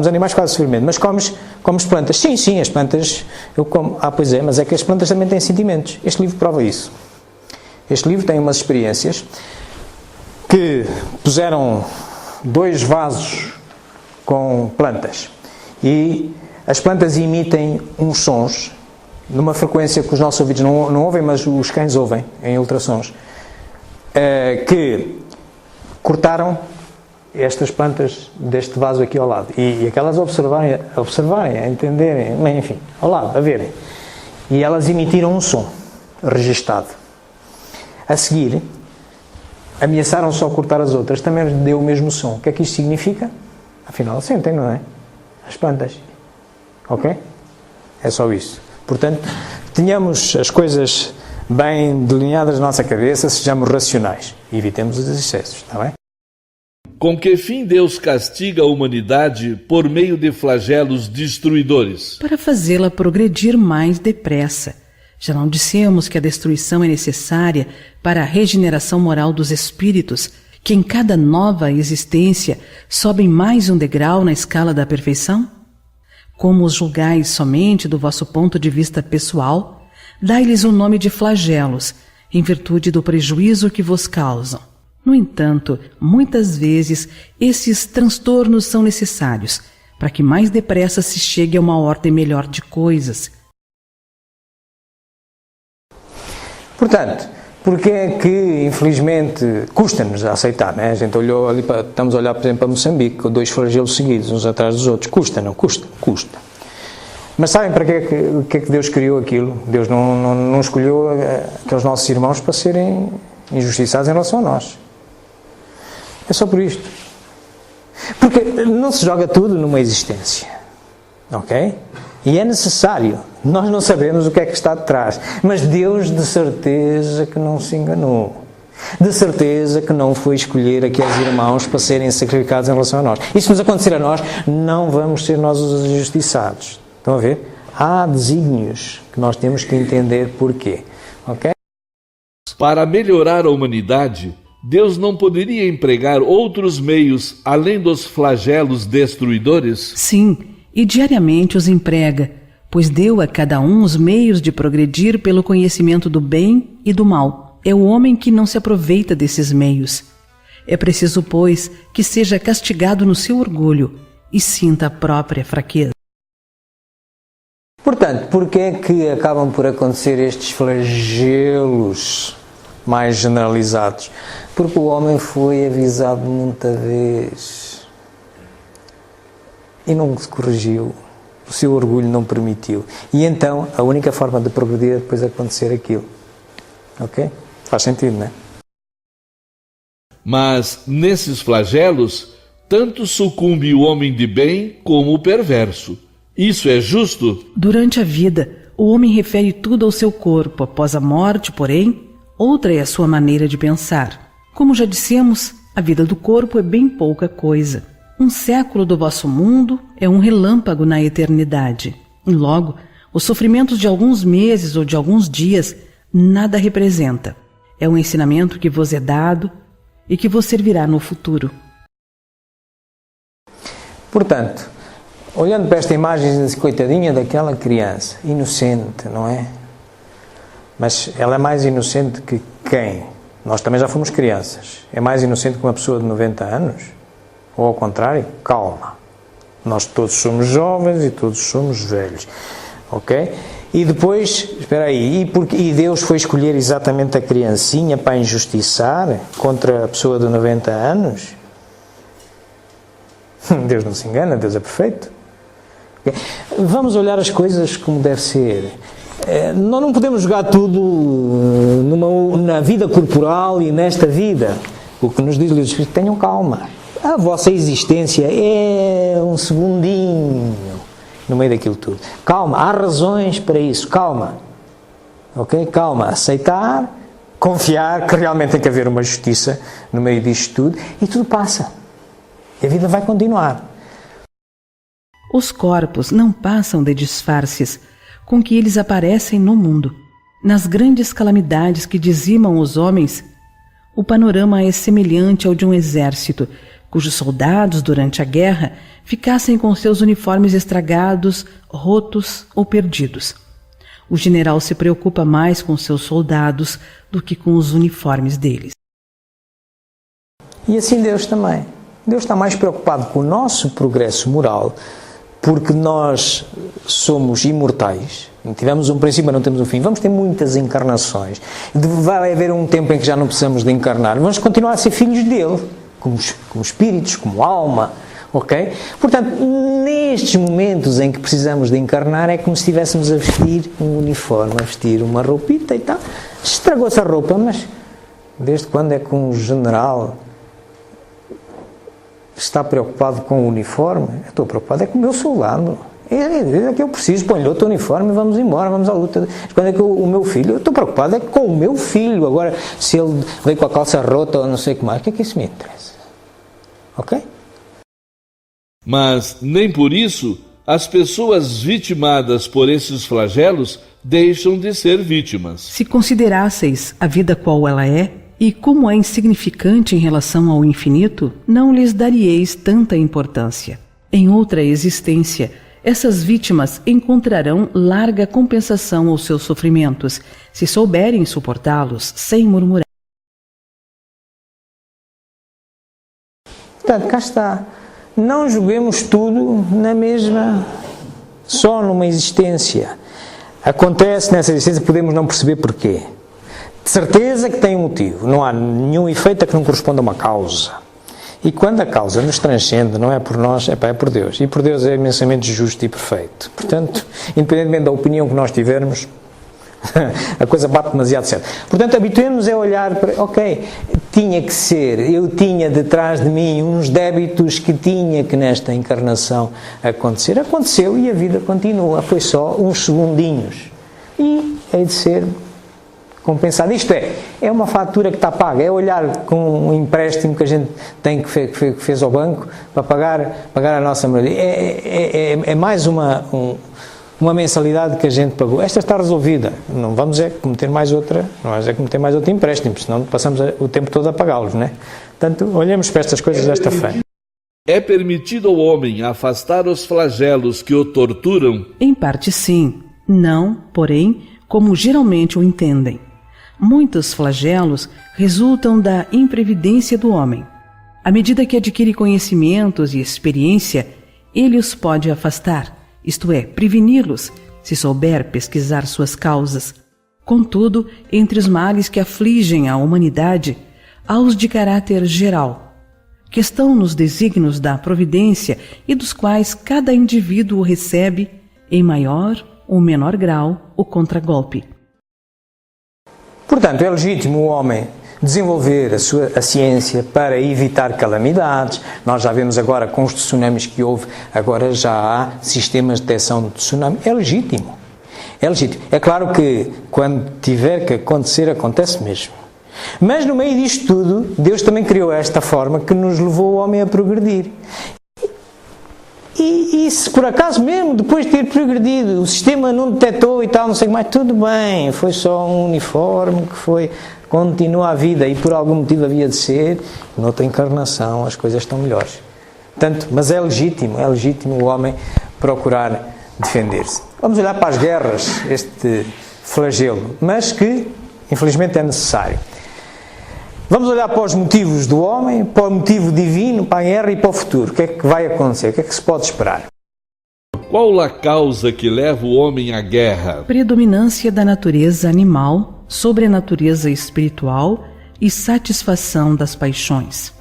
animais que fazem sofrimento, mas comes plantas. Sim, as plantas eu como. Pois é, mas é que as plantas também têm sentimentos. Este livro prova isso. Este livro tem umas experiências que puseram 2 vasos com plantas e as plantas emitem uns sons numa frequência que os nossos ouvidos não ouvem, mas os cães ouvem em ultrassons, que cortaram estas plantas deste vaso aqui ao lado e aquelas observarem, a entenderem, enfim, ao lado, a verem, e elas emitiram um som registado. A seguir ameaçaram só cortar as outras, também deu o mesmo som. O que é que isto significa? Afinal sentem, não é? As plantas, ok? É só isso. Portanto, tenhamos as coisas bem delineadas na nossa cabeça, sejamos racionais e evitemos os excessos, está bem? Com que fim Deus castiga a humanidade por meio de flagelos destruidores? Para fazê-la progredir mais depressa. Já não dissemos que a destruição é necessária para a regeneração moral dos espíritos, que em cada nova existência sobem mais um degrau na escala da perfeição? Como os julgais somente do vosso ponto de vista pessoal, dai-lhes o nome de flagelos, em virtude do prejuízo que vos causam. No entanto, muitas vezes, esses transtornos são necessários para que mais depressa se chegue a uma ordem melhor de coisas. Portanto, porque é que, infelizmente, custa-nos a aceitar, né? A gente olhou ali estamos a olhar, por exemplo, para Moçambique, com 2 flagelos seguidos, uns atrás dos outros. Custa, não? Custa. Mas sabem para que é que Deus criou aquilo? Deus não escolheu aqueles nossos irmãos para serem injustiçados em relação a nós. É só por isto. Porque não se joga tudo numa existência. Ok? E é necessário. Nós não sabemos o que é que está de trás. Mas Deus de certeza que não se enganou. De certeza que não foi escolher aqueles irmãos para serem sacrificados em relação a nós. E se nos acontecer a nós, não vamos ser nós os injustiçados. Estão a ver? Há desígnios que nós temos que entender porquê. Ok? Para melhorar a humanidade, Deus não poderia empregar outros meios além dos flagelos destruidores? Sim, e diariamente os emprega, pois deu a cada um os meios de progredir pelo conhecimento do bem e do mal. É o homem que não se aproveita desses meios. É preciso, pois, que seja castigado no seu orgulho e sinta a própria fraqueza. Portanto, por que é que acabam por acontecer estes flagelos mais generalizados? Porque o homem foi avisado muita vez e não se corrigiu. O seu orgulho não permitiu. E então, a única forma de progredir é depois acontecer aquilo. Ok? Faz sentido, não é? Mas, nesses flagelos, tanto sucumbe o homem de bem como o perverso. Isso é justo? Durante a vida, o homem refere tudo ao seu corpo. Após a morte, porém, outra é a sua maneira de pensar. Como já dissemos, a vida do corpo é bem pouca coisa. Um século do vosso mundo é um relâmpago na eternidade. E logo, os sofrimentos de alguns meses ou de alguns dias nada representa. É um ensinamento que vos é dado e que vos servirá no futuro. Portanto, olhando para esta imagem, coitadinha daquela criança, inocente, não é? Mas ela é mais inocente que quem? Nós também já fomos crianças. É mais inocente que uma pessoa de 90 anos? Ou ao contrário? Calma. Nós todos somos jovens e todos somos velhos. Ok? E depois, espera aí, e Deus foi escolher exatamente a criancinha para injustiçar contra a pessoa de 90 anos? Deus não se engana, Deus é perfeito. Okay? Vamos olhar as coisas como deve ser. Nós não podemos jogar tudo na vida corporal e nesta vida. O que nos diz Jesus Cristo, tenham calma. A vossa existência é um segundinho no meio daquilo tudo. Calma, há razões para isso, calma. Ok? Calma, aceitar, confiar que realmente tem que haver uma justiça no meio disto tudo e tudo passa. E a vida vai continuar. Os corpos não passam de disfarces com que eles aparecem no mundo. Nas grandes calamidades que dizimam os homens, o panorama é semelhante ao de um exército, cujos soldados, durante a guerra, ficassem com seus uniformes estragados, rotos ou perdidos. O general se preocupa mais com seus soldados do que com os uniformes deles. E assim Deus também. Deus está mais preocupado com o nosso progresso moral, porque nós somos imortais. Tivemos um princípio, mas não temos um fim. Vamos ter muitas encarnações. Vai haver um tempo em que já não precisamos de encarnar. Vamos continuar a ser filhos dele, como espíritos, como alma. Ok? Portanto, nestes momentos em que precisamos de encarnar, é como se estivéssemos a vestir um uniforme, a vestir uma roupita e tal. Estragou-se a roupa, mas desde quando é que um general está preocupado com o uniforme? Eu estou preocupado é com o meu soldado. É que eu preciso, põe-lhe outro uniforme e vamos embora, vamos à luta. Quando é que o meu filho, eu estou preocupado é com o meu filho. Agora, se ele veio com a calça rota ou não sei o que mais, o que é que isso me interessa? Ok? Mas, nem por isso, as pessoas vitimadas por esses flagelos deixam de ser vítimas. Se considerasseis a vida qual ela é, e como é insignificante em relação ao infinito, não lhes darieis tanta importância. Em outra existência, essas vítimas encontrarão larga compensação aos seus sofrimentos, se souberem suportá-los sem murmurar. Portanto, cá está. Não julguemos tudo na mesma, só numa existência. Acontece nessa existência, podemos não perceber porquê. De certeza que tem um motivo. Não há nenhum efeito a que não corresponda a uma causa. E quando a causa nos transcende, não é por nós, é por Deus. E por Deus é imensamente justo e perfeito. Portanto, independentemente da opinião que nós tivermos, a coisa bate demasiado certo. Portanto, habituemos a olhar para, ok, tinha que ser, eu tinha detrás de mim uns débitos que tinha que nesta encarnação acontecer. Aconteceu e a vida continua. Foi só uns segundinhos. E hei de ser compensado. Isto é uma fatura que está paga. É olhar com um empréstimo que a gente tem que fez ao banco para pagar a nossa moradia. É mais uma mensalidade que a gente pagou. Esta está resolvida. Não vamos cometer mais outra, não vamos cometer mais outro empréstimo, senão passamos o tempo todo a pagá-los, não é? Portanto, olhemos para estas coisas desta forma. É permitido ao homem afastar os flagelos que o torturam? Em parte sim, não, porém, como geralmente o entendem. Muitos flagelos resultam da imprevidência do homem. À medida que adquire conhecimentos e experiência, ele os pode afastar, isto é, preveni-los, se souber pesquisar suas causas. Contudo, entre os males que afligem a humanidade, há os de caráter geral, que estão nos desígnios da providência e dos quais cada indivíduo recebe, em maior ou menor grau, o contragolpe. Portanto, é legítimo o homem desenvolver a ciência para evitar calamidades. Nós já vemos agora com os tsunamis que houve, agora já há sistemas de detecção de tsunami. É legítimo. É legítimo. É claro que quando tiver que acontecer, acontece mesmo. Mas no meio disto tudo, Deus também criou esta forma que nos levou o homem a progredir. E se por acaso mesmo, depois de ter progredido, o sistema não detectou e tal, não sei o que mais, tudo bem, foi só um uniforme que continua a vida e por algum motivo havia de ser, noutra encarnação as coisas estão melhores. Portanto, mas é legítimo o homem procurar defender-se. Vamos olhar para as guerras, este flagelo, mas que infelizmente é necessário. Vamos olhar para os motivos do homem, para o motivo divino, para a guerra e para o futuro. O que é que vai acontecer? O que é que se pode esperar? Qual a causa que leva o homem à guerra? Predominância da natureza animal sobre a natureza espiritual e satisfação das paixões.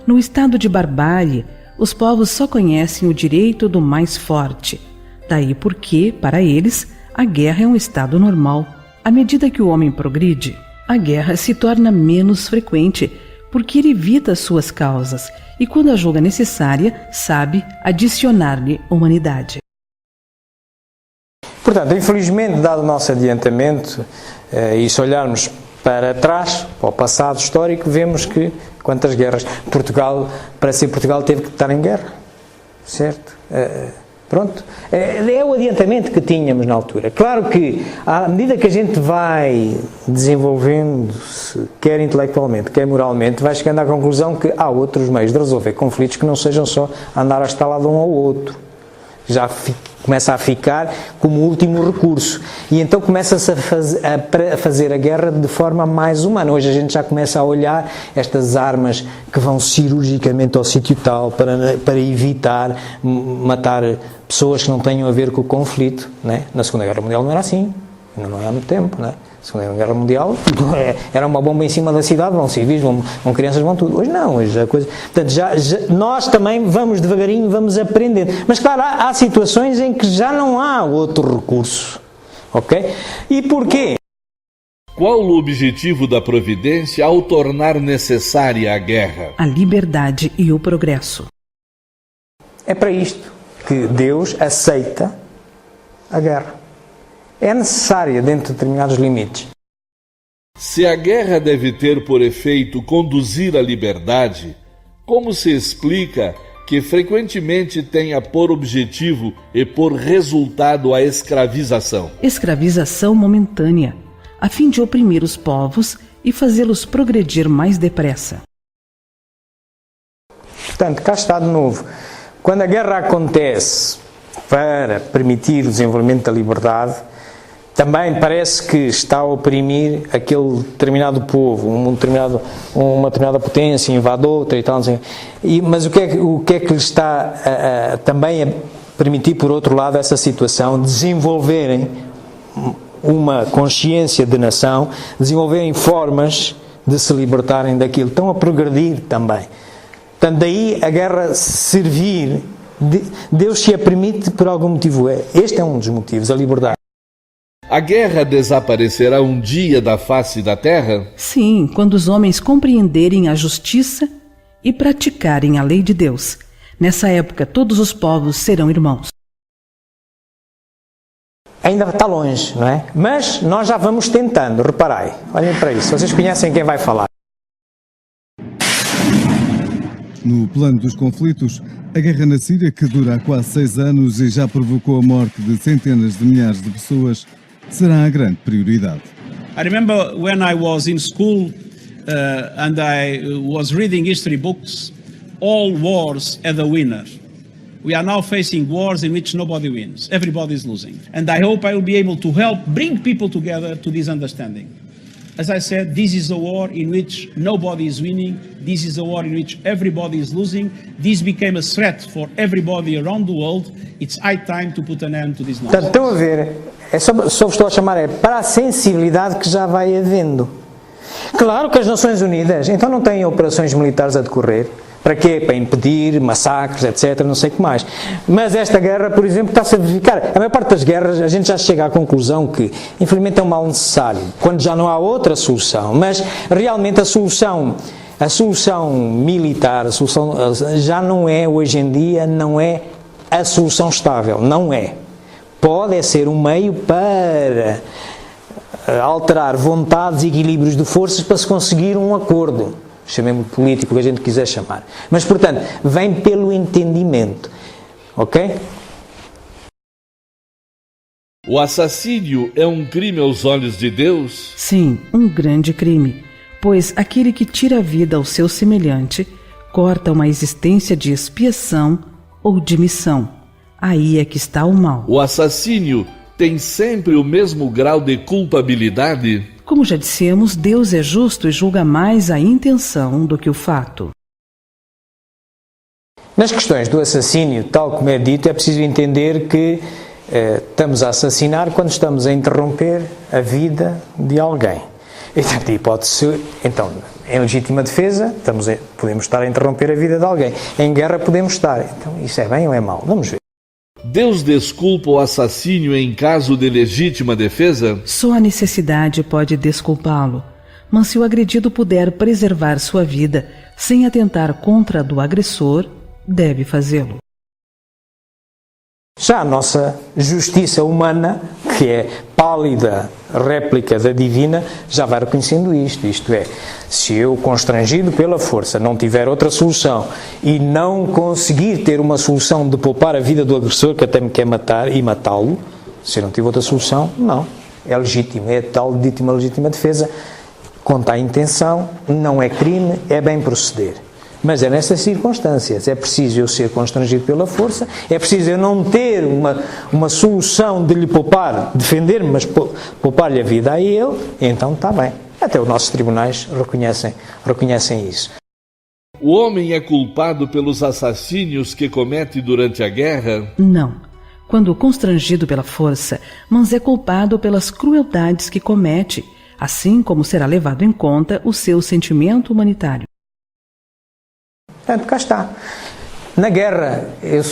No estado de barbárie, os povos só conhecem o direito do mais forte. Daí porque, para eles, a guerra é um estado normal. À medida que o homem progride, a guerra se torna menos frequente, porque ele evita suas causas e, quando a julga necessária, sabe adicionar-lhe humanidade. Portanto, infelizmente, dado o nosso adiantamento, e se olharmos para trás, para o passado histórico, vemos que quantas guerras. Portugal, para ser Portugal, teve que estar em guerra, certo? Pronto, é o adiantamento que tínhamos na altura. Claro que, à medida que a gente vai desenvolvendo-se, quer intelectualmente, quer moralmente, vai chegando à conclusão que há outros meios de resolver conflitos que não sejam só andar a estalar de um ao outro. Já começa a ficar como último recurso. E então começa-se a fazer a guerra de forma mais humana. Hoje a gente já começa a olhar estas armas que vão cirurgicamente ao sítio tal para evitar matar pessoas que não tenham a ver com o conflito. Né? Na Segunda Guerra Mundial não era assim. Não é há muito tempo, né? A Segunda Guerra Mundial era uma bomba em cima da cidade, vão civis, vão crianças, vão tudo. Hoje não, hoje a coisa... Portanto, nós também vamos devagarinho, vamos aprendendo. Mas claro, há situações em que já não há outro recurso. Ok? E porquê? Qual o objetivo da providência ao tornar necessária a guerra? A liberdade e o progresso. É para isto que Deus aceita a guerra. É necessária dentro de determinados limites. Se a guerra deve ter por efeito conduzir à liberdade, como se explica que frequentemente tenha por objetivo e por resultado a escravização? Escravização momentânea, a fim de oprimir os povos e fazê-los progredir mais depressa. Portanto, cá está de novo. Quando a guerra acontece para permitir o desenvolvimento da liberdade, também parece que está a oprimir aquele determinado povo, uma determinada potência, invade outra e tal. Mas o que é que lhe está também a permitir, por outro lado, essa situação, desenvolverem uma consciência de nação, desenvolverem formas de se libertarem daquilo. Estão a progredir também. Portanto, daí a guerra servir, Deus se a permite por algum motivo. Este é um dos motivos, a liberdade. A guerra desaparecerá um dia da face da terra? Sim, quando os homens compreenderem a justiça e praticarem a lei de Deus. Nessa época, todos os povos serão irmãos. Ainda está longe, não é? Mas nós já vamos tentando, reparai. Olhem para isso, vocês conhecem quem vai falar. No plano dos conflitos, a guerra na Síria, que dura há quase 6 anos e já provocou a morte de centenas de milhares de pessoas, será a grande prioridade. I remember when I was in school and I was reading history books, all wars had a winner. We are now facing wars in which nobody wins. Everybody is losing. And I hope I will be able to help bring people together to this understanding. As I said, this is a war in which nobody is winning. This is a war in which everybody is losing. This became a threat for everybody around the world. It's high time to put an end to this nonsense. Estão a ver, só estou a chamar para a sensibilidade que já vai havendo. Claro que as Nações Unidas, então não têm operações militares a decorrer. Para quê? Para impedir massacres, etc., não sei o que mais. Mas esta guerra, por exemplo, está-se a verificar. A maior parte das guerras, a gente já chega à conclusão que, infelizmente, é um mal necessário, quando já não há outra solução. Mas, realmente, a solução militar, a solução já não é, hoje em dia, não é a solução estável. Não é. Pode ser um meio para alterar vontades e equilíbrios de forças para se conseguir um acordo. Chamemos de político, o que a gente quiser chamar. Mas, portanto, vem pelo entendimento. Ok? O assassínio é um crime aos olhos de Deus? Sim, um grande crime, pois aquele que tira a vida ao seu semelhante corta uma existência de expiação ou de missão. Aí é que está o mal. O assassínio tem sempre o mesmo grau de culpabilidade? Como já dissemos, Deus é justo e julga mais a intenção do que o fato. Nas questões do assassínio, tal como é dito, é preciso entender que estamos a assassinar quando estamos a interromper a vida de alguém. E pode ser, então, em legítima defesa, podemos estar a interromper a vida de alguém. Em guerra podemos estar. Então, isso é bem ou é mau? Vamos ver. Deus desculpa o assassínio em caso de legítima defesa? Só a necessidade pode desculpá-lo, mas se o agredido puder preservar sua vida sem atentar contra a do agressor, deve fazê-lo. Já a nossa justiça humana, que é pálida réplica da divina, já vai reconhecendo isto. Isto é, se eu, constrangido pela força, não tiver outra solução e não conseguir ter uma solução de poupar a vida do agressor que até me quer matar e matá-lo, se eu não tiver outra solução, não. É legítimo, é tal legítima defesa, conta a intenção, não é crime, é bem proceder. Mas é nessas circunstâncias, é preciso eu ser constrangido pela força, é preciso eu não ter uma solução de lhe poupar, defender-me, mas poupar-lhe a vida a ele, então está bem. Até os nossos tribunais reconhecem isso. O homem é culpado pelos assassínios que comete durante a guerra? Não. Quando constrangido pela força, mas é culpado pelas crueldades que comete, assim como será levado em conta o seu sentimento humanitário. Portanto, cá está. Na guerra, eu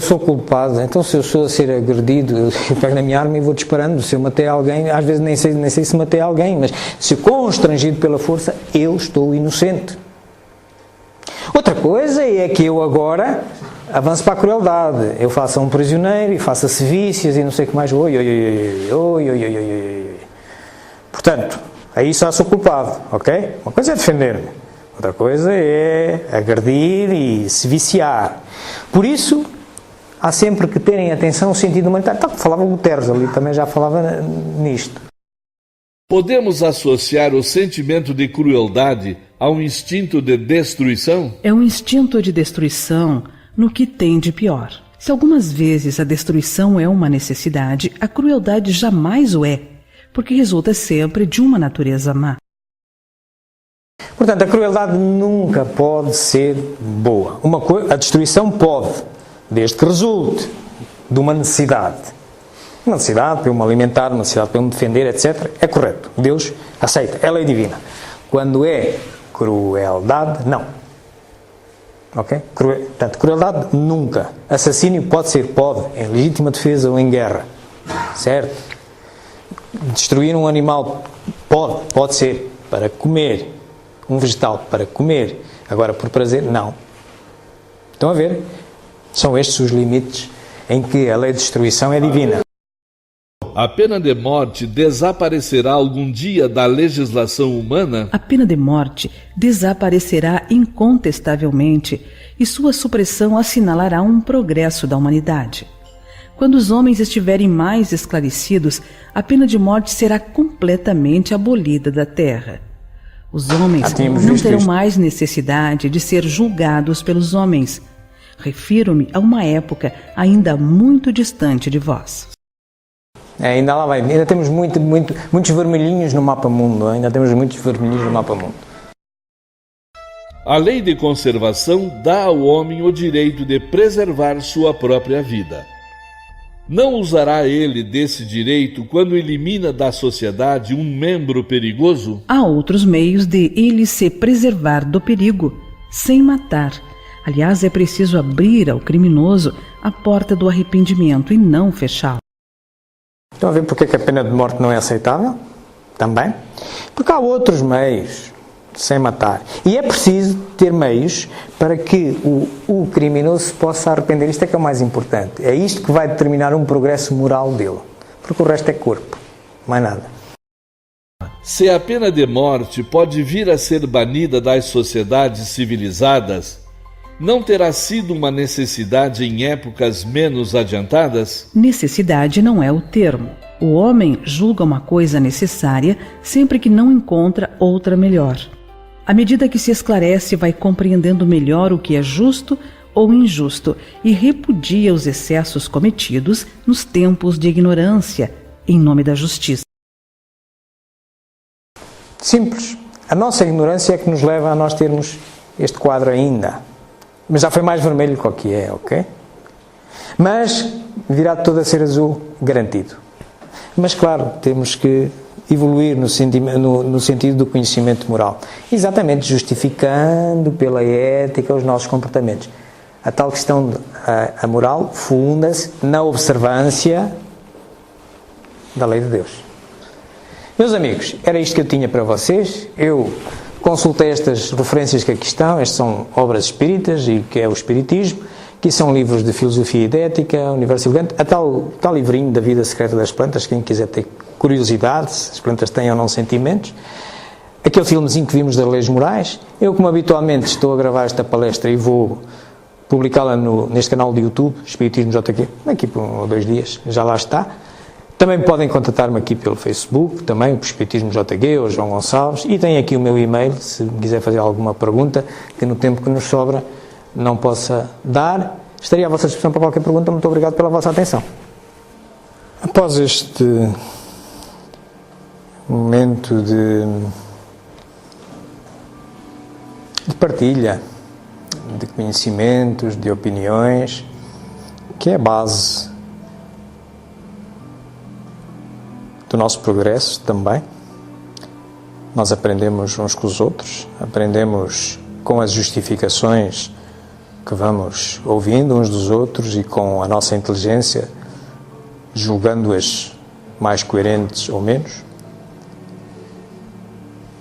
sou culpado, então se eu sou a ser agredido, eu pego na minha arma e vou disparando. Se eu matei alguém, às vezes nem sei se matei alguém, mas se constrangido pela força, eu estou inocente. Outra coisa é que eu agora avanço para a crueldade. Eu faço a um prisioneiro e faço a sevícias e não sei o que mais. Portanto, aí só sou culpado, ok? Uma coisa é defender-me. Outra coisa é agredir e se viciar. Por isso, há sempre que terem atenção ao sentido humanitário. Tal que falava o Guterres ali, também já falava nisto. Podemos associar o sentimento de crueldade a um instinto de destruição? É um instinto de destruição no que tem de pior. Se algumas vezes a destruição é uma necessidade, a crueldade jamais o é, porque resulta sempre de uma natureza má. Portanto, a crueldade nunca pode ser boa. A destruição pode, desde que resulte de uma necessidade. Uma necessidade para eu me alimentar, uma necessidade para eu me defender, etc. É correto. Deus aceita. É lei divina. Quando é crueldade, não. Ok? Portanto, crueldade nunca. Assassínio pode, em legítima defesa ou em guerra. Certo? Destruir um animal pode ser para comer. Um vegetal para comer, agora por prazer, não. Estão a ver? São estes os limites em que a lei de destruição é divina. A pena de morte desaparecerá algum dia da legislação humana? A pena de morte desaparecerá incontestavelmente e sua supressão assinalará um progresso da humanidade. Quando os homens estiverem mais esclarecidos, a pena de morte será completamente abolida da terra. Os homens não terão mais necessidade de ser julgados pelos homens. Refiro-me a uma época ainda muito distante de vós. Ainda lá vai. Ainda temos muitos vermelhinhos no mapa mundo. A lei de conservação dá ao homem o direito de preservar sua própria vida. Não usará ele desse direito quando elimina da sociedade um membro perigoso? Há outros meios de ele se preservar do perigo, sem matar. Aliás, é preciso abrir ao criminoso a porta do arrependimento e não fechá-la. Estão a ver porque a pena de morte não é aceitável? Também? Porque há outros meios, sem matar. E é preciso ter meios para que o criminoso se possa arrepender. Isto é que é o mais importante. É isto que vai determinar um progresso moral dele. Porque o resto é corpo. Mais nada. Se a pena de morte pode vir a ser banida das sociedades civilizadas, não terá sido uma necessidade em épocas menos adiantadas? Necessidade não é o termo. O homem julga uma coisa necessária sempre que não encontra outra melhor. À medida que se esclarece, vai compreendendo melhor o que é justo ou injusto e repudia os excessos cometidos nos tempos de ignorância, em nome da justiça. Simples. A nossa ignorância é que nos leva a nós termos este quadro ainda. Mas já foi mais vermelho que o que é, ok? Mas virá todo a ser azul, garantido. Mas claro, temos que evoluir no sentido do conhecimento moral. Exatamente, justificando pela ética os nossos comportamentos. A tal questão, a moral funda-se na observância da lei de Deus. Meus amigos, era isto que eu tinha para vocês. Eu consultei estas referências que aqui estão. Estas são obras espíritas e que é o espiritismo. Aqui são livros de filosofia e de ética, Universo Elegante, a tal livrinho da vida secreta das plantas, quem quiser ter curiosidade, se as plantas têm ou não sentimentos. Aquele filmezinho que vimos das leis morais. Eu, como habitualmente, estou a gravar esta palestra e vou publicá-la neste canal do YouTube, Espiritismo JQ, daqui por 1 ou 2 dias, já lá está. Também podem contatar-me aqui pelo Facebook, também, o Espiritismo JQ, ou João Gonçalves, e tem aqui o meu e-mail, se me quiser fazer alguma pergunta, que no tempo que nos sobra não possa dar. Estaria à vossa disposição para qualquer pergunta. Muito obrigado pela vossa atenção. Após este momento de partilha de conhecimentos, de opiniões, que é a base do nosso progresso também. Nós aprendemos uns com os outros, aprendemos com as justificações que vamos ouvindo uns dos outros e com a nossa inteligência, julgando-as mais coerentes ou menos.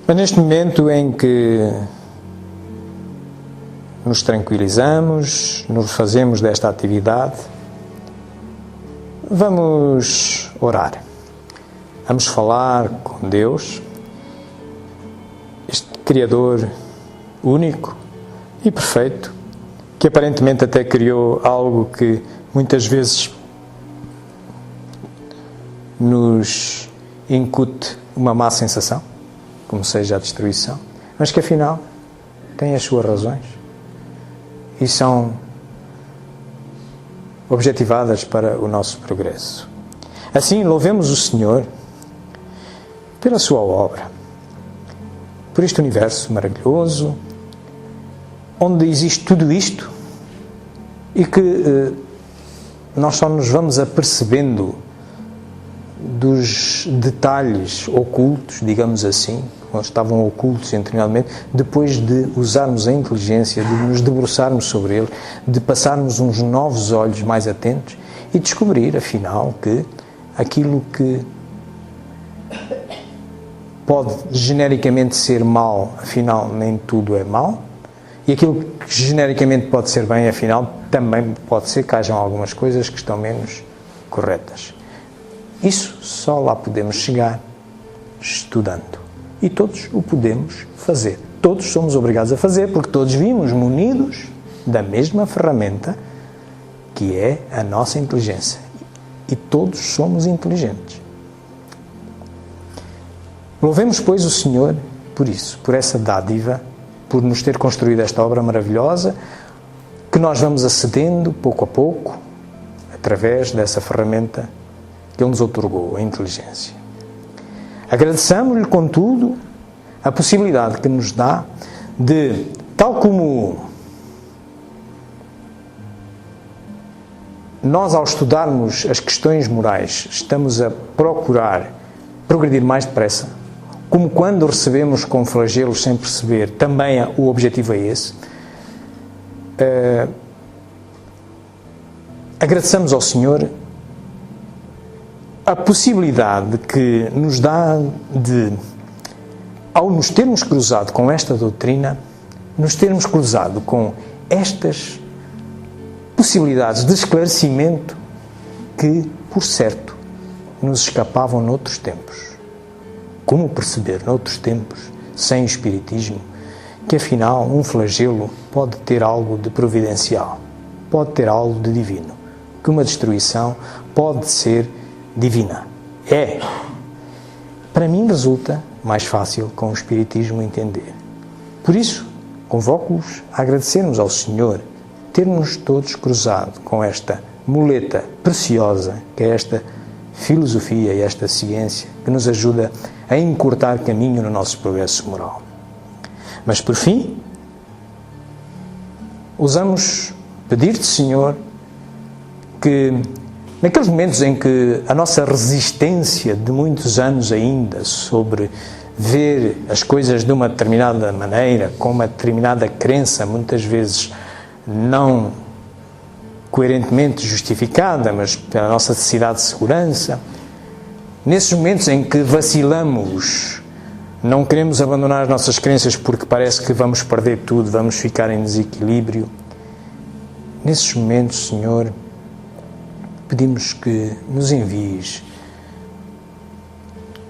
Mas neste momento em que nos tranquilizamos, nos fazemos desta atividade, vamos orar. Vamos falar com Deus, este Criador único e perfeito, que aparentemente até criou algo que muitas vezes nos incute uma má sensação, como seja a destruição, mas que afinal tem as suas razões e são objetivadas para o nosso progresso. Assim, louvemos o Senhor pela sua obra, por este universo maravilhoso, onde existe tudo isto e que nós só nos vamos apercebendo dos detalhes ocultos, digamos assim, ou estavam ocultos anteriormente, depois de usarmos a inteligência, de nos debruçarmos sobre ele, de passarmos uns novos olhos mais atentos e descobrir, afinal, que aquilo que pode genericamente ser mal, afinal, nem tudo é mal, e aquilo que genericamente pode ser bem, afinal, também pode ser que hajam algumas coisas que estão menos corretas. Isso só lá podemos chegar estudando. E todos o podemos fazer. Todos somos obrigados a fazer, porque todos vimos munidos da mesma ferramenta que é a nossa inteligência. E todos somos inteligentes. Louvemos, pois, o Senhor por isso, por essa dádiva, por nos ter construído esta obra maravilhosa, que nós vamos acedendo pouco a pouco, através dessa ferramenta que Ele nos outorgou, a inteligência. Agradeçamos-lhe, contudo, a possibilidade que nos dá de, tal como nós, ao estudarmos as questões morais, estamos a procurar progredir mais depressa, como quando recebemos com flagelos sem perceber, também o objetivo é esse. Agradeçamos ao Senhor a possibilidade que nos dá de, ao nos termos cruzado com esta doutrina, nos termos cruzado com estas possibilidades de esclarecimento que, por certo, nos escapavam noutros tempos. Como perceber, noutros tempos, sem o Espiritismo, que afinal um flagelo pode ter algo de providencial, pode ter algo de divino, que uma destruição pode ser divina. Para mim resulta mais fácil com o Espiritismo entender. Por isso, convoco-os a agradecermos ao Senhor termos todos cruzado com esta muleta preciosa, que é esta filosofia e esta ciência, que nos ajuda a encurtar caminho no nosso progresso moral. Mas, por fim, ousamos pedir-te, Senhor, que naqueles momentos em que a nossa resistência de muitos anos ainda sobre ver as coisas de uma determinada maneira, com uma determinada crença, muitas vezes não coerentemente justificada, mas pela nossa necessidade de segurança, nesses momentos em que vacilamos, não queremos abandonar as nossas crenças porque parece que vamos perder tudo, vamos ficar em desequilíbrio, nesses momentos, Senhor, pedimos que nos envies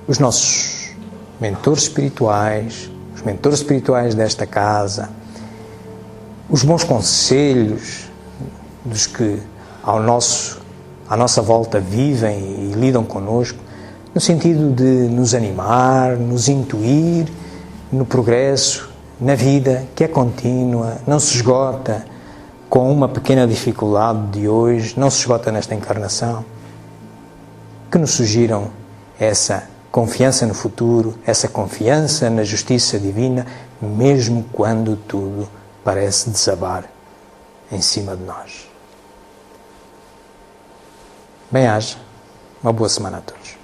os nossos mentores espirituais, os mentores espirituais desta casa, os bons conselhos dos que à nossa volta vivem e lidam connosco, no sentido de nos animar, nos intuir no progresso, na vida que é contínua, não se esgota com uma pequena dificuldade de hoje, não se esgota nesta encarnação. Que nos sugiram essa confiança no futuro, essa confiança na justiça divina, mesmo quando tudo parece desabar em cima de nós. Bem-aja, uma boa semana a todos.